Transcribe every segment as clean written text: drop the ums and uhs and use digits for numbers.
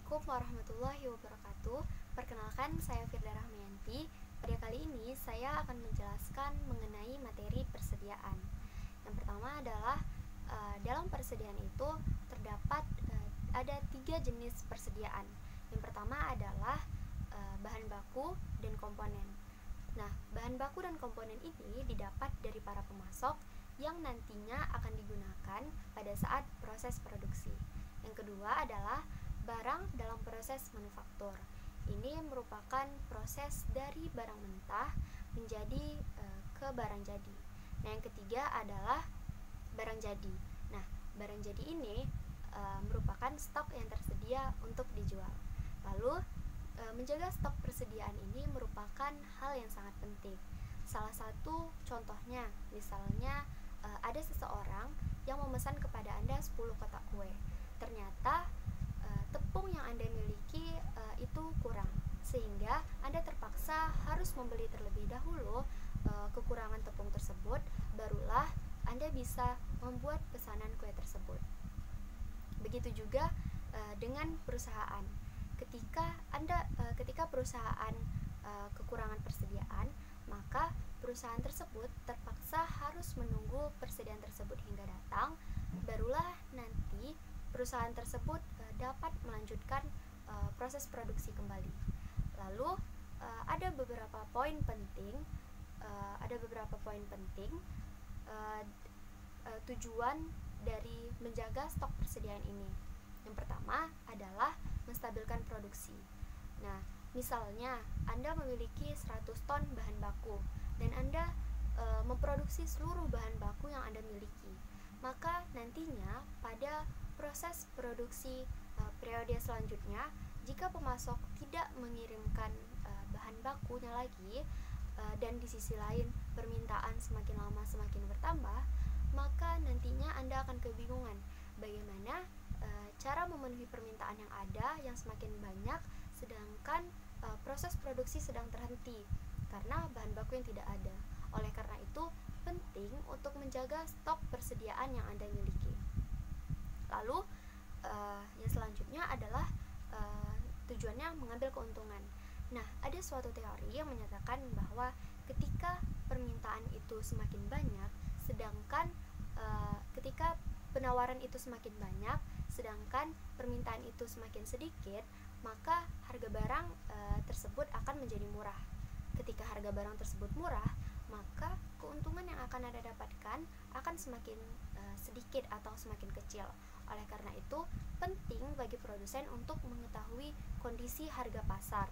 Assalamualaikum warahmatullahi wabarakatuh. Perkenalkan, saya Firda Rahmayanti. Pada kali ini saya akan menjelaskan mengenai materi persediaan. Yang pertama adalah dalam persediaan itu terdapat ada 3 jenis persediaan. Yang pertama adalah bahan baku dan komponen. Nah, bahan baku dan komponen ini didapat dari para pemasok yang nantinya akan digunakan pada saat proses produksi. Yang kedua adalah barang dalam proses manufaktur. Ini merupakan proses dari barang mentah menjadi ke barang jadi. Nah, yang ketiga adalah barang jadi. Nah, barang jadi ini merupakan stok yang tersedia untuk dijual. Lalu, menjaga stok persediaan ini merupakan hal yang sangat penting. Salah satu contohnya, misalnya ada seseorang yang memesan kepada Anda 10 kotak kue. Ternyata tepung yang Anda miliki itu kurang, sehingga Anda terpaksa harus membeli terlebih dahulu kekurangan tepung tersebut, barulah Anda bisa membuat pesanan kue tersebut. Begitu juga dengan perusahaan. Ketika perusahaan kekurangan persediaan, maka perusahaan tersebut terpaksa harus menunggu persediaan tersebut hingga datang, barulah nanti perusahaan tersebut dapat melanjutkan proses produksi kembali. Lalu ada beberapa poin penting, tujuan dari menjaga stok persediaan ini. Yang pertama adalah menstabilkan produksi. Nah, misalnya Anda memiliki 100 ton bahan baku dan Anda memproduksi seluruh bahan baku yang Anda miliki, maka nantinya pada proses produksi periode selanjutnya, jika pemasok tidak mengirimkan bahan bakunya lagi dan di sisi lain permintaan semakin lama semakin bertambah, maka nantinya Anda akan kebingungan bagaimana cara memenuhi permintaan yang ada yang semakin banyak, sedangkan proses produksi sedang terhenti karena bahan baku yang tidak ada. Oleh karena itu, penting untuk menjaga stok persediaan yang Anda miliki. Lalu yang selanjutnya adalah tujuannya mengambil keuntungan. Nah, ada suatu teori yang menyatakan bahwa ketika permintaan itu semakin banyak, sedangkan ketika penawaran itu semakin banyak, sedangkan permintaan itu semakin sedikit, maka harga barang tersebut akan menjadi murah. Ketika harga barang tersebut murah, maka keuntungan yang akan Anda dapatkan akan semakin sedikit atau semakin kecil. Oleh karena itu, penting bagi produsen untuk mengetahui kondisi harga pasar.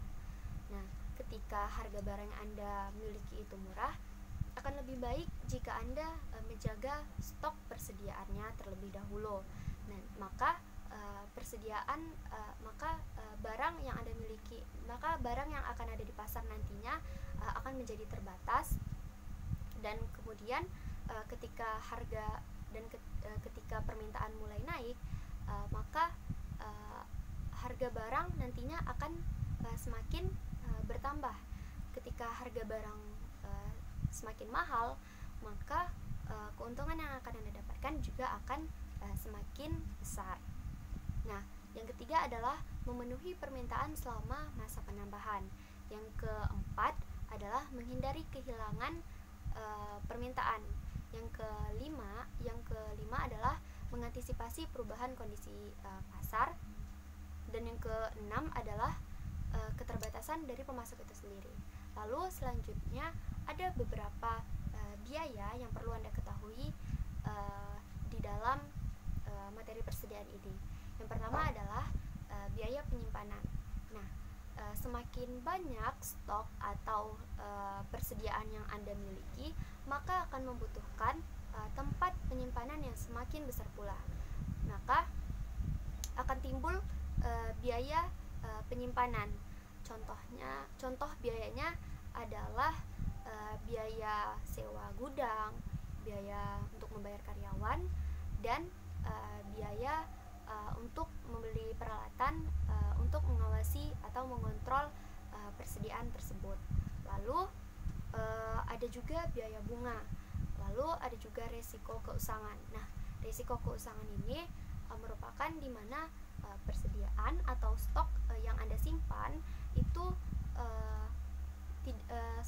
Nah, ketika harga barang yang Anda miliki itu murah, akan lebih baik jika Anda menjaga stok persediaannya terlebih dahulu. Nah, maka barang yang Anda miliki, maka barang yang akan ada di pasar nantinya akan menjadi terbatas, dan kemudian ketika permintaan mulai naik, maka harga barang nantinya akan semakin bertambah. Ketika harga barang semakin mahal, maka keuntungan yang akan Anda dapatkan juga akan semakin besar. Nah, yang ketiga adalah memenuhi permintaan selama masa penambahan. Yang keempat adalah menghindari kehilangan permintaan. Yang kelima adalah mengantisipasi perubahan kondisi pasar. Dan yang keenam adalah keterbatasan dari pemasok itu sendiri. Lalu selanjutnya ada beberapa biaya yang perlu Anda ketahui di dalam materi persediaan ini. Yang pertama adalah biaya penyimpanan. Nah, semakin banyak stok atau persediaan yang Anda miliki, maka akan membutuhkan tempat penyimpanan yang semakin besar pula. Maka akan timbul biaya penyimpanan. Contoh biayanya adalah biaya sewa gudang, biaya untuk membayar karyawan, dan biaya untuk membeli peralatan untuk mengawasi atau mengontrol persediaan tersebut. Lalu ada juga biaya bunga. Lalu ada juga resiko keusangan. Nah, resiko keusangan ini merupakan di mana persediaan atau stok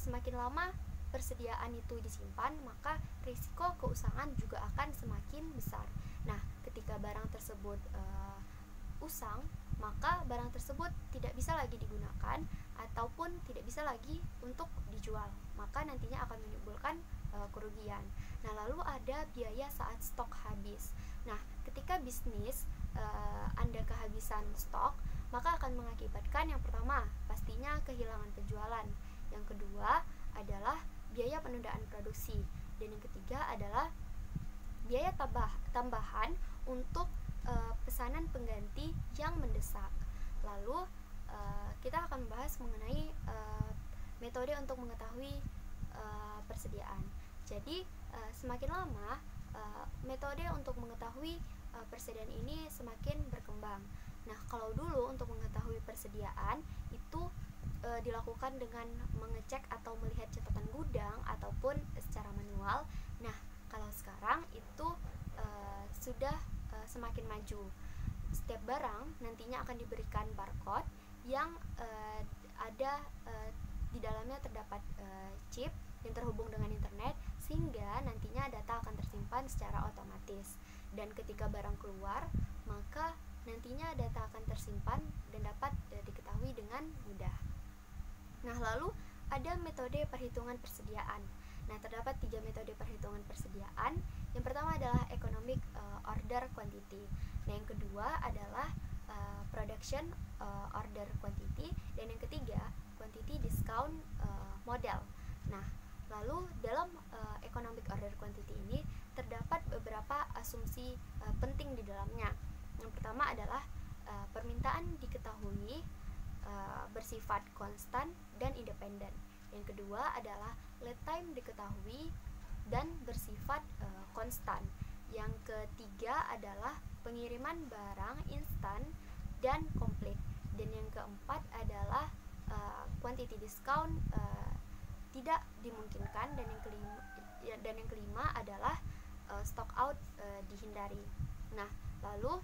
semakin lama persediaan itu disimpan, maka risiko keusangan juga akan semakin besar. Nah, ketika barang tersebut usang, maka barang tersebut tidak bisa lagi digunakan ataupun tidak bisa lagi untuk dijual, maka nantinya akan menimbulkan kerugian. Nah, lalu ada biaya saat stok habis. Nah, ketika bisnis Anda kehabisan stok, maka akan mengakibatkan yang pertama pastinya kehilangan penjualan, yang kedua adalah biaya penundaan produksi, dan yang ketiga adalah biaya tambahan untuk pesanan pengganti yang mendesak. Lalu kita akan membahas mengenai metode untuk mengetahui persediaan. Jadi semakin lama metode untuk mengetahui persediaan ini semakin berkembang. Nah, kalau dulu untuk mengetahui persediaan itu dilakukan dengan mengecek atau melihat catatan gudang ataupun secara manual. Nah, kalau sekarang itu sudah semakin maju. Setiap barang nantinya akan diberikan barcode yang ada di dalamnya terdapat chip yang terhubung dengan internet, sehingga nantinya data akan tersimpan secara otomatis. Dan ketika barang keluar, maka nantinya data akan tersimpan dan dapat diketahui dengan mudah. Nah, lalu ada metode perhitungan persediaan. Nah, terdapat 3 metode perhitungan persediaan. Yang pertama adalah economic order quantity. Nah, yang kedua adalah production order quantity, dan yang ketiga quantity discount model. Nah, lalu dalam economic order quantity ini terdapat beberapa asumsi penting di dalamnya. Yang pertama adalah permintaan diketahui bersifat konstan dan independen. Yang kedua adalah lead time diketahui dan bersifat konstan. Yang ketiga adalah pengiriman barang instan dan komplit. Dan yang keempat adalah quantity discount tidak dimungkinkan, dan yang kelima adalah stock out dihindari. Nah, lalu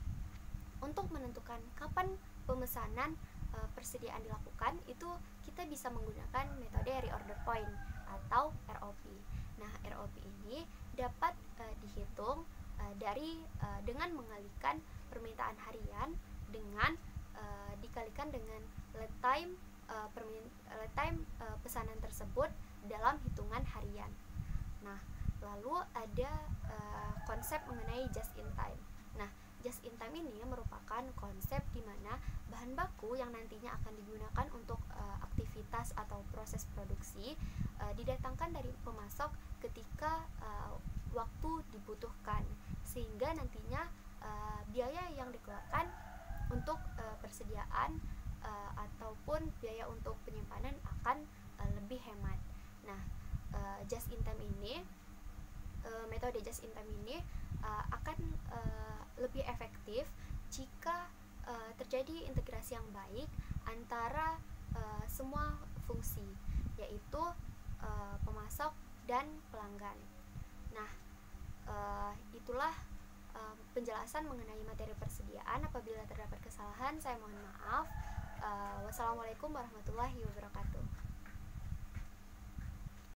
untuk menentukan kapan pemesanan persediaan dilakukan, itu kita bisa menggunakan metode reorder point atau ROP. Nah, ROP ini dapat dihitung dengan mengalikan permintaan harian dengan dikalikan dengan lead time pesanan tersebut dalam hitungan harian. Nah, lalu ada konsep mengenai just in time. Nah, just in time ini merupakan konsep di mana bahan baku yang nantinya akan digunakan untuk aktivitas atau proses produksi didatangkan dari pemasok ketika waktu dibutuhkan, sehingga nantinya biaya yang dikeluarkan untuk persediaan ataupun biaya untuk penyimpanan akan lebih hemat. Nah, just in time ini metode just in time ini akan lebih efektif jika terjadi integrasi yang baik antara semua fungsi, yaitu pemasok dan pelanggan. Nah, itulah penjelasan mengenai materi persediaan. Apabila terdapat kesalahan, saya mohon maaf. Wassalamualaikum warahmatullahi wabarakatuh.